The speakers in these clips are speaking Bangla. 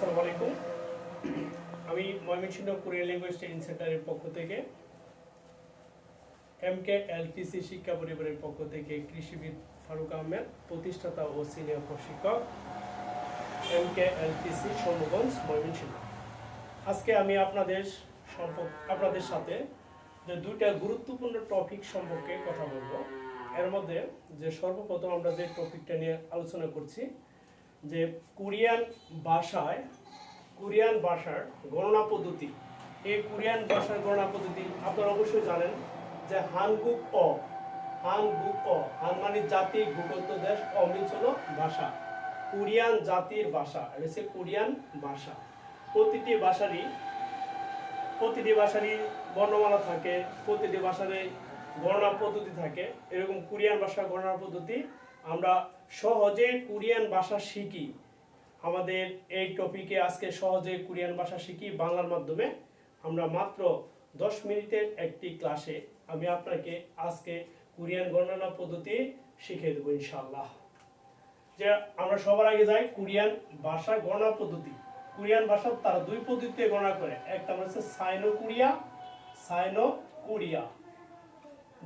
আসসালামু আলাইকুম। আমি ময়মনসিংহ কোরিয়ান ল্যাঙ্গুয়েজ ট্রেনিং সেন্টারের পক্ষ থেকে MKLTC শিক্ষা পরিবারের পক্ষ থেকে কৃষিবিদ ফারুক আহমেদ, প্রতিষ্ঠাতা ও সিনিয়র প্রশিক্ষক MKLTC সমগঞ্জ ময়মনসিংহ। আজকে আমি আপনাদের সাথে যে দুইটা গুরুত্বপূর্ণ টপিক সম্পর্কে কথা বলবো। এর মধ্যে যে সর্বপ্রথম আমরা যে টপিকটা নিয়ে আলোচনা করছি যে কোরিয়ান ভাষার গণনা পদ্ধতি। এই কোরিয়ান ভাষার গণনা পদ্ধতি আপনারা অবশ্যই জানেন যে হানগুক হান মানে জাতি, ভূগোত্ব দেশ, অমিল হলো ভাষা। কোরিয়ান জাতির ভাষা, এটা হচ্ছে কোরিয়ান ভাষা। প্রতিটি ভাষারই বর্ণমালা থাকে, প্রতিটি ভাষারই গণনা পদ্ধতি থাকে। এরকম কোরিয়ান ভাষার গণনা পদ্ধতি আমরা সহজে কোরিয়ান ভাষা শিখি। আমাদের এই টপিকে আজকে সহজে কোরিয়ান ভাষা শিখি বাংলার মাধ্যমে। আমরা মাত্র 10 মিনিটের একটি ক্লাসে আমি আপনাকে আজকে কোরিয়ান গণনা পদ্ধতি শিখিয়ে দেবো ইনশাআল্লাহ। যে আমরা সবার আগে যাই কোরিয়ান ভাষা গণনা পদ্ধতি। কোরিয়ান ভাষা তারা দুই পদ্ধতিতে গণনা করে। একটা হচ্ছে সাইনো কোরিয়া,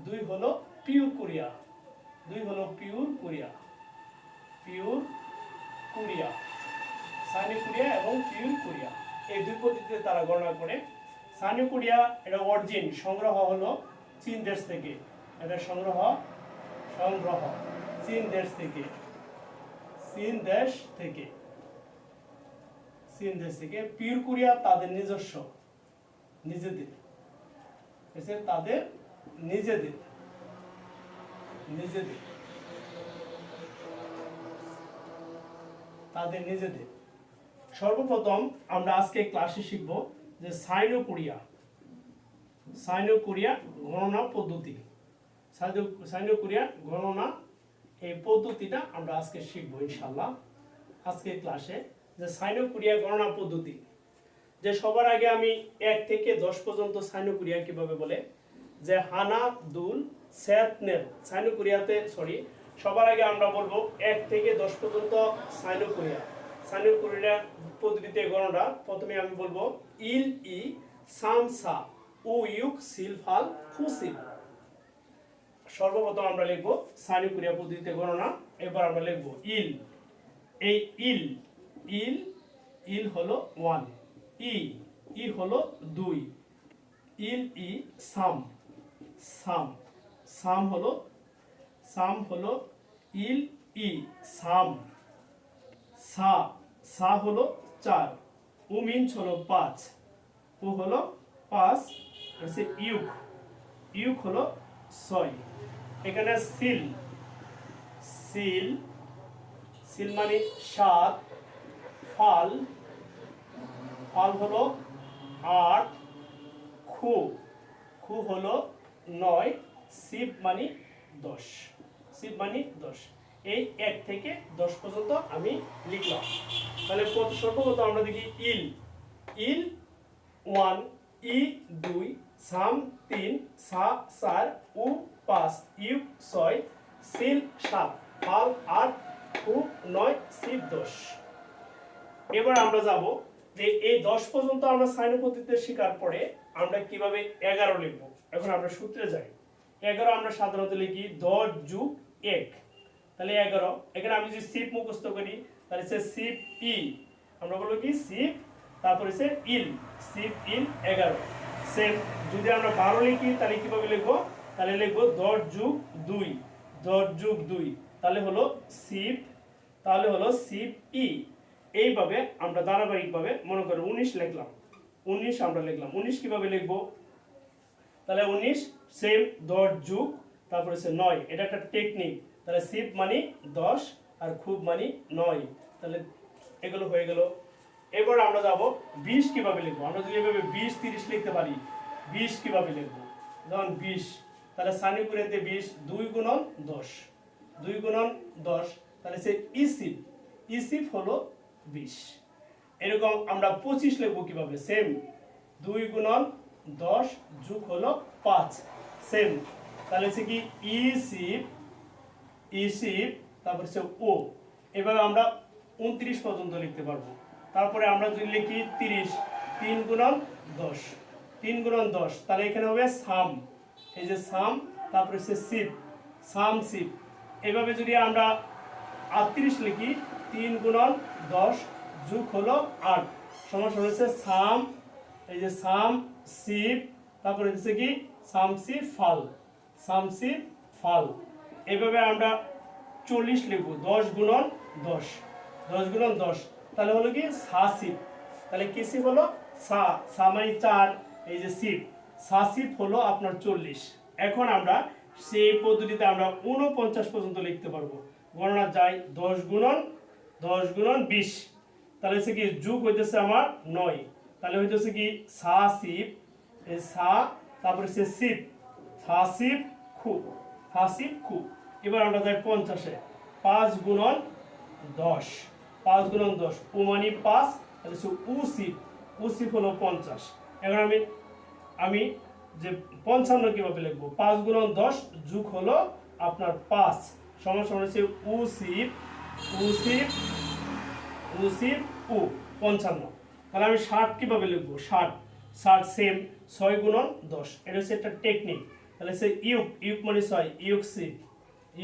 দুই হলো পিওর কোরিয়া। সাইনো কোরিয়া এবং পিওর কোরিয়া, এই দুই পদ্ধতিতে তারা গণনা করে। সাইনো কোরিয়া এটা অরিজিন সংগ্রহ হলো চীন দেশ থেকে। এটা সংগ্রহ চীন দেশ থেকে। পিওর কোরিয়া তাদের নিজেদের সর্বপ্রথম আমরা আজকে ক্লাসে শিখব যে সাইনো কোরিয়া গণনা পদ্ধতি। সাইনো কোরিয়া গণনা এই পদ্ধতিটা আমরা আজকে শিখব ইনশাআল্লাহ আজকে ক্লাসে। যে সাইনো কোরিয়া গণনা পদ্ধতি, যে সবার আগে আমি 1 থেকে 10 পর্যন্ত সাইনো কোরিয়া কিভাবে বলে, যে হানা দুল সেতনেল সাইনো কোরিয়াতে সবার আগে আমরা বলবো 1 থেকে 10 পর্যন্ত সাইনো কোরিয়া পদ্ধতিতে গণনা। প্রথমে আমি বলবো ইল ই সামসা উ ইউক সিলফাল ফুসিল। সর্বপ্রথম আমরা লিখবো সাইনো কোরিয়া পদ্ধতিতে গণনা। এবার আমরা লিখবো ইল। এই ইল হলো 1, ই হলো 2, ইল ই সাম হলো ইল ই সাম। সা হলো 4, উমিনস হলো 5, উ হলো 5, আছে ইউক হলো 6। এখানে সিল মানে 7, ফাল হলো 8, খু হলো 9, সিপ মানে 10। এই 1 থেকে 10 পর্যন্ত আমি লিখলাম। তাহলে সর্বপ্রথম আমরা দেখি ইল 1, ই 2, সাম 3, সা 4, উ 5, ইউ 6, সিল 7, ফাল 8, খু 9, সিপ 10। এবার আমরা যাব যে এই 10 পর্যন্ত আমরা সাইনো পদ্ধতিতে শেখার পরে আমরা কিভাবে 11 লিখব। এখন আমরা সূত্রে যাই। 11 আমরা সাধারণত লিখি 10 যোগ 1, তাহলে 11। এখানে আমি যদি সিপ মুখস্থ করি তাহলে সে সিপ ই, আমরা বলবো কি সিপ, তারপরে সে ইল 11। সেম যদি আমরা 12 লিখি তাহলে কিভাবে লিখবো, তাহলে লিখবো 10 যোগ 2, তাহলে হলো সিপ ই। এইভাবে আমরা ধারাবাহিকভাবে মনে করি 19 লিখলাম। 19 আমরা লিখলাম। 19 কিভাবে লিখবো, তাহলে 19 সেম 10 যোগ তারপরে সে 9। এটা একটা টেকনিক। তাহলে সিপ মানে 10 আর খুব মানে 9, তাহলে এগুলো হয়ে গেল। এবার আমরা যাব 20 কিভাবে লিখবো। আমরা যদি এভাবে 20 30 লিখতে পারি, 20 কিভাবে লিখবো, যেমন 20, তাহলে সাইনো কোরিয়াতে 20 2 গুণন 10, তাহলে সে ইসিপ হলো 20। এরকম আমরা 25 লিখবো কিভাবে, সেম 2 গুণন 10 যোগ হলো 5, সেম। তাহলে সে কি ইসিপ তারপরে সে ও। এভাবে আমরা 29 পর্যন্ত লিখতে পারবো। তারপরে আমরা যদি লিখি 30, 3 গুণন 10, 3 গুণন 10, তাহলে এখানে হবে সাম, এই যে সাম, তারপরে হচ্ছে সিপ, সাম সিপ। এভাবে যদি আমরা 38 লিখি, 3 গুণন 10 যোগ হলো 8 সমান হচ্ছে সাম, এই যে সাম সিপ, তারপরে হচ্ছে কি সাম সিপ ফাল, সাম সিপ ফাল। এভাবে আমরা 40 লিখবো, 10 গুণন 10, 10 গুণন 10, তাহলে হলো কি সা সিপ। তাহলে কি সিপ হলো সা, সা মানে 4, এই যে সিপ, সা সিপ হলো আপনার 40। এখন আমরা সেই পদ্ধতিতে আমরা 49 পর্যন্ত লিখতে পারবো। গণনা যায় 10 গুণন 20, তাহলে হচ্ছে কি যোগ হইতেছে আমার 9, তাহলে হইতেছে কি সা সিপ, এই সা, তারপরে হচ্ছে সিপ, সা সিপ খু, সা সিপ খু। এবার আমরা যাই 50-এ, 5 গুণন 10, 5 গুণন 10, উ মানে 5, তাহলে উ সিপ, উ সিপ হলো 50। এখন আমি যে 55 কিভাবে লিখবো, 5 গুণন 10 যোগ হলো আপনার 5 সমান হচ্ছে উ সিপ, উ সিপ, উ সিপ উ 55। তাহলে আমি 60 কিভাবে লিখবো, 60, 60 সেম, 6 গুণন 10, এটা হচ্ছে একটা টেকনিক। তাহলে সে ইউক, ইউক মানে 6, ইউক সিপ,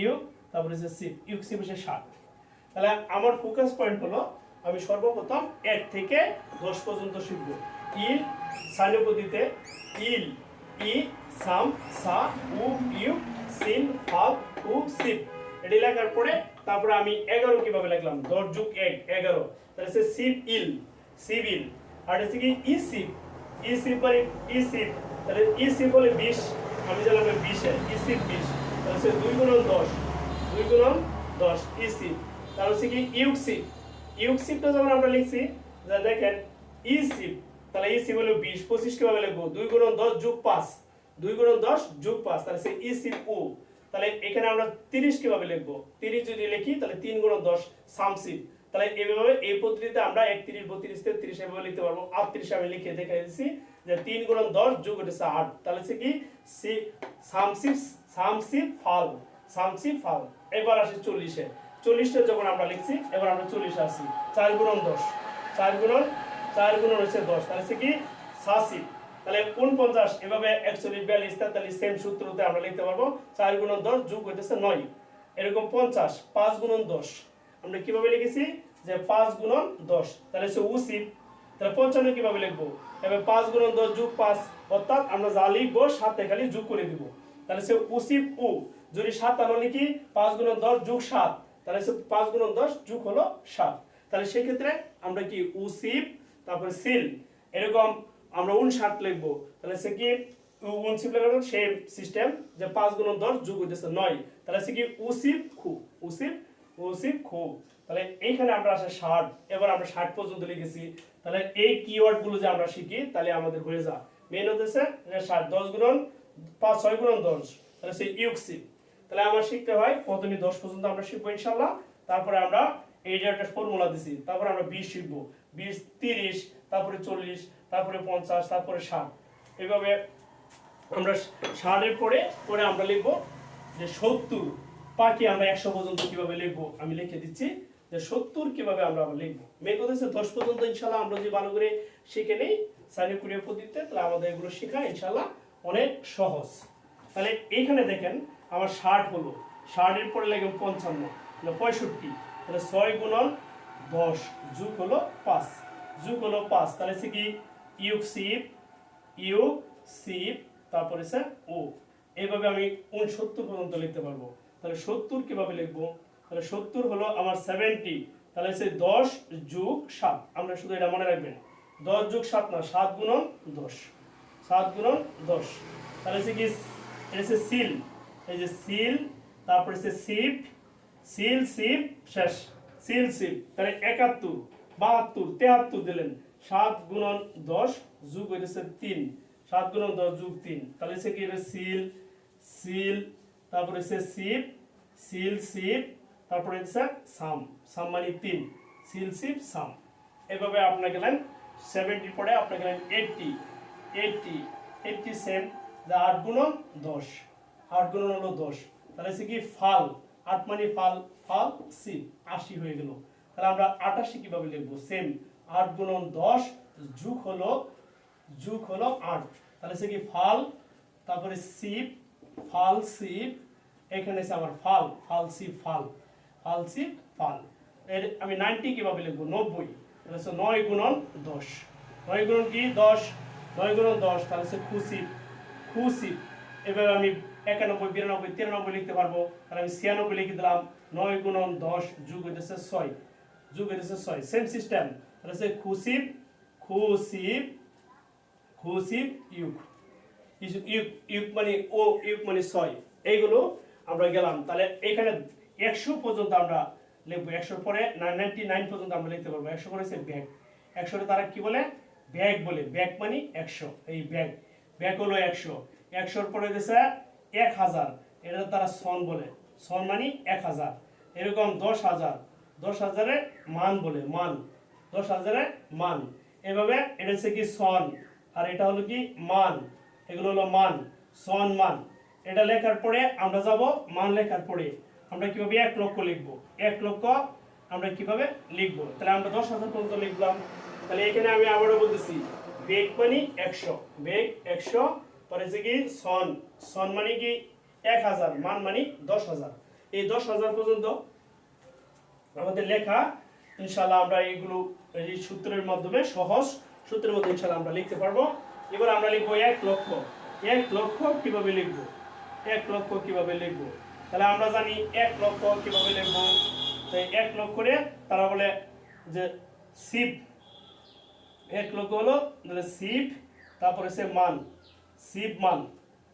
ইউক, তারপরে হচ্ছে সিপ, ইউক সিপ হচ্ছে 60। তাহলে আমার ফোকাস পয়েন্ট হলো আমি সর্বপ্রথম 1 থেকে 10 পর্যন্ত শিখব। ইল সাইন পদ্ধতিতে ইল, ই, সাম, সা, উ, ইউ, সিন, ফাল, উ, সিপ, এটি লেখার পরে তারপরে আমি 11 কিভাবে লিখলাম, 10 যোগ 1 11, তাহলে সে সিপ ইল, সিভিল। আর হচ্ছে কি ই সিপ, ই সিপ মানে ই সিপ, তাহলে ই সিপ হলে 20, আমি জানলাম 20 এ ই সিপ 20, তাহলে সে 2 গুণন 10, 2 গুণন 10 ই সিপ। তাহলে হচ্ছে কি ইউকসিপ, ইউকসিপটা যখন আমরা লিখছি যা দেখেন ই সিপ, তাহলে ই সিপ হলো 20, 25 কিভাবে লিখবো, 2 গুণন 10 যোগ 5, 2 গুণন 10 যোগ 5, তাহলে সে ই সিপ উ। তাহলে এখানে আমরা 30 কিভাবে লিখবো, 30 যদি লিখি তাহলে 3 গুণন 10 সামসিপ। তাহলে এইভাবে এই পদ্ধতিতে আমরা 31, 32, 33 এভাবে লিখতে পারবো। 38 আমি লিখে দেখাই দিচ্ছি যে 3 গুণন 10 যোগ হচ্ছে 8, তাহলে হচ্ছে কি সি সামসিপ, সামসিপ ফাল, সামসিপ ফাল। এবার আসি 40-এ, 40টা যখন আমরা লিখছি, এবার আমরা 40 আসি, 4 গুণন 10, 4 গুণন, 4 গুণন হচ্ছে 10, তাহলে হচ্ছে কি সাসিপ। তাহলে 49 এভাবে 41, 42, 43 সেম সূত্রতে আমরা লিখতে পারবো। 4 গুণন 10 যোগ হইতেছে 9, এরকম 50, 5 গুণন 10 আমরা কিভাবে লিখেছি যে 5 গুণন 10, তাহলে হচ্ছে উসিপ। তাহলে 55 কিভাবে লিখবো, এবার 5 গুণন 10 যোগ 5, অর্থাৎ আমরা যা লিখবো সাথে খালি যোগ করে দিব, তাহলে হচ্ছে উসিপ উ। যদি 57 লিখি 5 গুণন 10 যোগ 7, তাহলে হচ্ছে 5 গুণন 10 যোগ হলো 7, তাহলে সেই ক্ষেত্রে আমরা কি উসিপ, তারপরে সিল, এরকম আমরা 59 লিখবো, তাহলে সে কি উনসিপ লেখার সেম সিস্টেম যে 5 গুণন 10 যোগ হইতেছে 9, তাহলে সে কি উসিপ খু, উসিপ, উসিপ খু। তাহলে এইখানে আমরা আসে 60, এবার আমরা 60 পর্যন্ত লিখেছি। তাহলে এই কিওয়ার্ড গুলো যে আমরা শিখি তাহলে আমাদের হয়ে যায় মেইন হতেছে যে 60, 10 গুণন 5, 6 গুণন 10, তাহলে সেই ইউকসিপ। তাহলে আমরা শিখতে হয় প্রথমে 10 পর্যন্ত আমরা শিখবো ইনশাআল্লাহ। তারপরে আমরা এই যে একটা ফর্মুলা দিছি, তারপরে আমরা 20 শিখবো, 20, 30, তারপরে 40, তারপরে 50, তারপরে 60। এইভাবে আমরা 60 এর পরে পরে আমরা লিখবো যে 70, বাকি আমরা 100 পর্যন্ত কিভাবে লিখবো আমি লিখে দিচ্ছি যে 70 কিভাবে আমরা লিখবো। মেন কথা হচ্ছে 10 পর্যন্ত ইনশাআল্লাহ আমরা যদি ভালো করে শিখে নেই সাইনের কুড়িয়ে পদ্ধতিতে, তাহলে আমাদের এগুলো শেখা ইনশাআল্লাহ অনেক সহজ। তাহলে এইখানে দেখেন আমার 60 হলো, 60 এর পরে লিখলাম 55, তাহলে 65, তাহলে 6 গুণন 10 যোগ হলো 5, যোগ হলো 5, তাহলে হচ্ছে কি ইউকসিপ, ইউকসিপ, তারপরে স্যার ও। এইভাবে আমি 69 পর্যন্ত লিখতে পারবো। তাহলে 70 কিভাবে লিখবো, তাহলে 70 হলো আমার 70, তাহলে হচ্ছে 10 যোগ 7, আমরা শুধু এটা মনে রাখবেন 10 যোগ 7 না, 7 গুণন 10, 7 গুণন 10, তাহলে হচ্ছে কি এটা হচ্ছে সিল, এই যে সিল, তারপরে হচ্ছে সিপ, সিল সিপ শেষ, সিল সিপ। তাহলে 71, 72, 73 দিলেন, 7 গুণন 10 যোগ হইতেছে 3, 7 গুণন 10 যোগ 3, তাহলে হচ্ছে কি এটা সিল, সিল, তারপরে হচ্ছে সিপ, সিল সিপ, তারপরে হচ্ছে সাম, সাম মানে 3, সিল সিপ সাম। এভাবে আপনি গেলেন 70 পরে আপনি গেলেন 80, 80, 80 সেম, 8 গুণন 10, 8 গুণন হলো 10, তাহলে হচ্ছে কি ফাল, 8 মানে ফাল, ফাল সিপ 80 হয়ে গেল। তাহলে আমরা 88 কিভাবে লিখবো, সেম 8 গুণন 10 যুগ হলো 8, তাহলে সে কি ফাল, তারপরে সিপ, ফাল সিপ, এখানে আছে আমার ফাল, ফাল সিপ ফাল, ফাল সিপ ফাল। এর আমি 90 কিভাবে লিখবো, 90, তাহলে 9 গুণন 10, 9 গুণন কি 10, 9 গুণন 10, তাহলে সে খুশিপ, খুশিপ। এবার আমি 91, 92, 93 লিখতে পারবো, তাহলে আমি 96 লিখে দিলাম। 9 গুণন 10 যুগ হইতেছে 6, যুগ হইতেছে 6, সেম সিস্টেম। তাহলে সে খুশিপ, খুশিপ, খুশিপ ইউক, ইউক, ইউক মানে ও, ইউক মানে 6, এইগুলো আমরা গেলাম। তাহলে এখানে 100 পর্যন্ত আমরা লিখবো, 100 পরে 99 পর্যন্ত আমরা লিখতে পারবো। 100 পরে সে ব্যাগ, 100 তারা কি বলে, ব্যাগ বলে, ব্যাগ মানে 100, এই ব্যাগ, ব্যাগ হলো 100, 100 পরে দিছে 1000, এটা তারা সন বলে, সন মানে 1000। এরকম 10,000, 10,000-এ মান বলে, মান, 10,000-এ মান। এভাবে এটা হচ্ছে কি সন, আর এটা হলো কি মান, এগুলো হলো মান, সন মান। এটা লেখার পরে আমরা যাব মান লেখার পরে আমরা কিভাবে 1 লক্ষ লিখবো, 1 লক্ষ আমরা কিভাবে লিখবো। তাহলে আমরা 10,000 পর্যন্ত লিখলাম। তাহলে এখানে আমি আবারও বলতেছি, বেগ মানে 100, বেগ 100, পরে যে কি সন, সন মানে কি 1000, মান মানে 10,000। এই 10,000 পর্যন্ত আমাদের লেখা, ইনশাআল্লাহ আমরা এইগুলো এই সূত্রের মাধ্যমে, সহজ সূত্রের মধ্যে ইনশাআল্লাহ আমরা লিখতে পারবো। এবার আমরা লিখবো 1 লক্ষ, 1 লক্ষ কিভাবে লিখবো, 1 লক্ষ কিভাবে লিখবো। তাহলে আমরা জানি 1 লক্ষ কিভাবে লিখবো। তাই 1 লক্ষরে তারা বলে যে সিপ, 1 লক্ষ হলো সিপ, তারপরে সে মান, সিপ মান,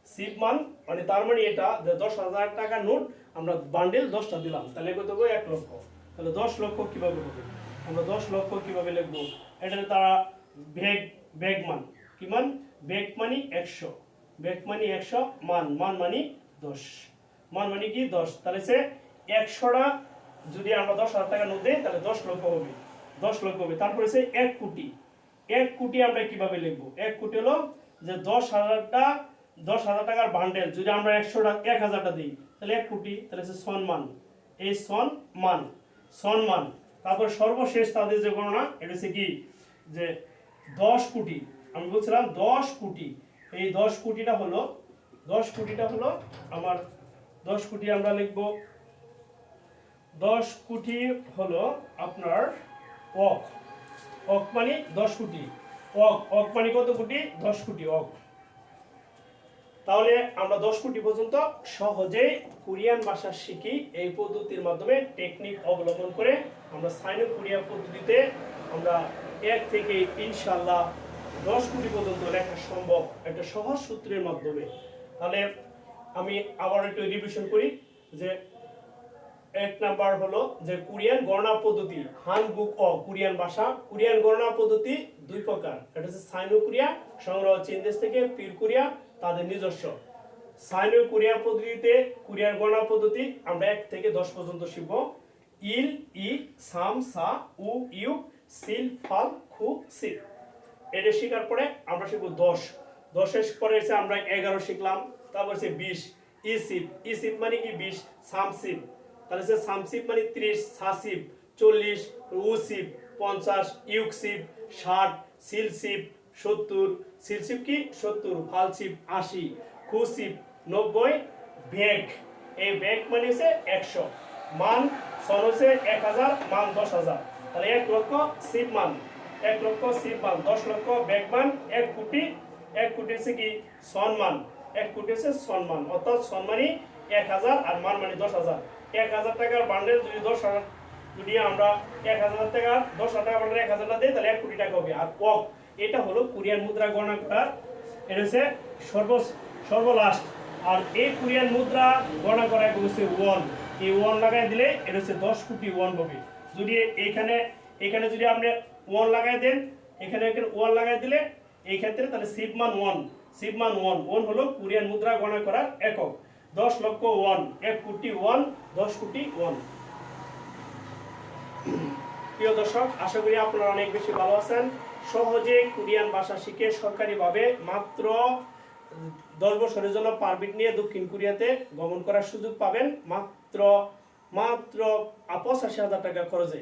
সিপ মান মানে তার মানে এটা যে 10,000 টাকা নোট আমরা বান্ডেল 10টা দিলাম, তাহলে কত হবে 1 লক্ষ। তাহলে 10 লক্ষ কিভাবে হবে, আমরা 10 লক্ষ কিভাবে লিখবো। এটা তারা বেগ, বেগ মান কি মান, বেগ মানে 100, বেগ মানে 100, মান, মান মানে 10, মান মানে কি 10। তাহলে সে 100টা যদি আমরা 10,000 টাকা নোট দেই তাহলে 10 লক্ষ হবে, 10 লক্ষ হবে। তারপরে সে 1 কোটি, 1 কোটি আমরা কিভাবে লিখবো। 1 কোটি হলো যে 10,000টা, 10,000 টাকার বান্ডেল যদি আমরা 100টা 1000টা দিই তাহলে 1 কোটি, তাহলে সে সম্মান, এই সম্মান, সম্মান। তারপর সর্বশেষ তাদের যে গণনা এটা হচ্ছে কি যে 10 কোটি, আমি বলছিলাম 10 কোটি, এই 10 কোটিটা হলো, 10 কোটিটা হলো আমার 10 কোটি আমরা লিখবো, 10 কোটি হলো আপনার অক, অক মানে 10 কোটি, অক, অক মানে কত কোটি, 10 কোটি অক। তাহলে আমরা 10 কোটি পর্যন্ত সহজে কোরিয়ান ভাষা শিখি এই পদ্ধতির মাধ্যমে, টেকনিক অবলম্বন করে আমরা সাইনো কোরিয়া পদ্ধতিতে আমরা 1 থেকে ইনশাআল্লাহ 10 কোটি পর্যন্ত লেখা সম্ভব একটা সহজ সূত্রের মাধ্যমে। তাহলে আমি আবার একটু রিভিশন করি যে 1 নাম্বার হলো যে কোরিয়ান গণনা পদ্ধতি, হানবুক অ কোরিয়ান ভাষা। কোরিয়ান গণনা পদ্ধতি 2 প্রকার, এটা হচ্ছে সাইনো কোরিয়া, সংগ্রহ চীন দেশ থেকে, পির কোরিয়া তাদের নিজস্ব। সাইনো কোরিয়া পদ্ধতিতে কোরিয়ান গণনা পদ্ধতি আমরা 1 থেকে 10 পর্যন্ত শিখব। ইল, ই, সাম, সা, উ, ইউ, সিল, ফাল, খু, সিপ। এটা শেখার পরে আমরা শিখব 10, 10 এর পরে এসে আমরা 11 শিখলাম, তারপর সে 20, ইসিপ, ইসিপ মানে কি 20, সামসিপ, তাহলে সে সামসিপ মানে 30, সাসিপ 40, উসিপ 50, ইউকসিপ 60, সিলসিপ 70, সিলসিপ কি 70, ফালসিপ 80, খুসিপ 90, ব্যাগ, এই ব্যাগ মানে হচ্ছে 100, মান সন হচ্ছে 1000, মান 10,000। তাহলে 1 লক্ষ সিপ মান, 1 লক্ষ সিপ মান, 10 লক্ষ ব্যাগ মান, 1 কোটি, 1 কোটি হচ্ছে কি সম্মান, 1 কোটি হচ্ছে সম্মান, অর্থাৎ সম্মানই 1000 আর মান মানে 10,000। 1000 টাকার বান্ডেল যদি 10,000, যদি আমরা 1000 টাকা 10,000 টাকা বান্ডেল 1000টা দিই তাহলে 1 কোটি টাকা হবে। আর ওক এটা হলো কোরিয়ান মুদ্রা গণনা করার, এটা হচ্ছে সর্বলাস্ট। আর এই কোরিয়ান মুদ্রা গণনা করা হচ্ছে ওয়ান, এই ওয়ান লাগাই দিলে এটা হচ্ছে 10 কোটি ওয়ান হবে। যদি এখানে এখানে যদি আপনি ওয়ান লাগাই দেন, এখানে ওয়ান লাগাই দিলে এই ক্ষেত্রে তাহলে সিপমান ওয়ান, সিপমান ওয়ান, ওয়ান হলো কোরিয়ান মুদ্রা গণনা করার একক। 10 লক্ষ ওয়ান, 1 কোটি ওয়ান, 10 কোটি ওয়ান। প্রিয় দর্শক, আশা করি আপনারা অনেক বেশি ভালো আছেন। সহজে কোরিয়ান ভাষা শিখে সরকারিভাবে মাত্র 10 বছরের জন্য পারমিট নিয়ে দক্ষিণ কোরিয়াতে গমন করার সুযোগ পাবেন মাত্র 85,000 টাকা খরচে।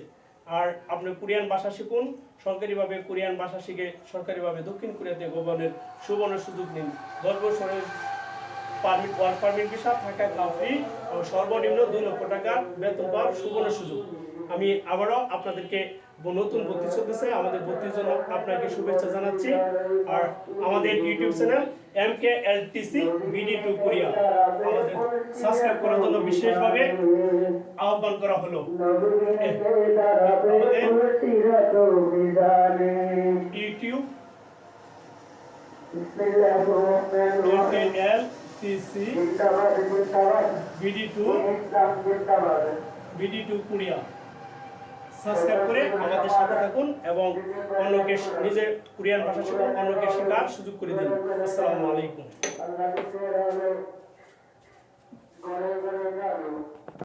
আর আপনি কোরিয়ান ভাষা শিখুন, সরকারিভাবে কোরিয়ান ভাষা শিখে সরকারিভাবে দক্ষিণ কোরিয়াতে ভ্রমণের সুবর্ণ সুযোগ নিন। 10 বছরের পারমিট, ওয়ার্ক পারমিট ভিসা, থাকা খাওয়া ফ্রি এবং সর্বনিম্ন 2 লক্ষ টাকার বেতন পাওয়ার সুবর্ণ সুযোগ। আমি আবারও আপনাদেরকে নতুন ভর্তি চলতেছে, আমাদের ভর্তির জন্য আপনাকে শুভেচ্ছা জানাচ্ছি। আর আমাদের YouTube channel MKLTC BD2 Korea আমাদের সাবস্ক্রাইব করার জন্য বিশেষভাবে আহ্বান করা হলো। আমাদের YouTube MKLTC BD2 Korea subscribe করে আমাদের সাথে থাকুন এবং অন্যকে নিজে কোরিয়ান ভাষা শিখুন, অন্যকে শেখার সুযোগ করে দিন। আসসালামু আলাইকুম।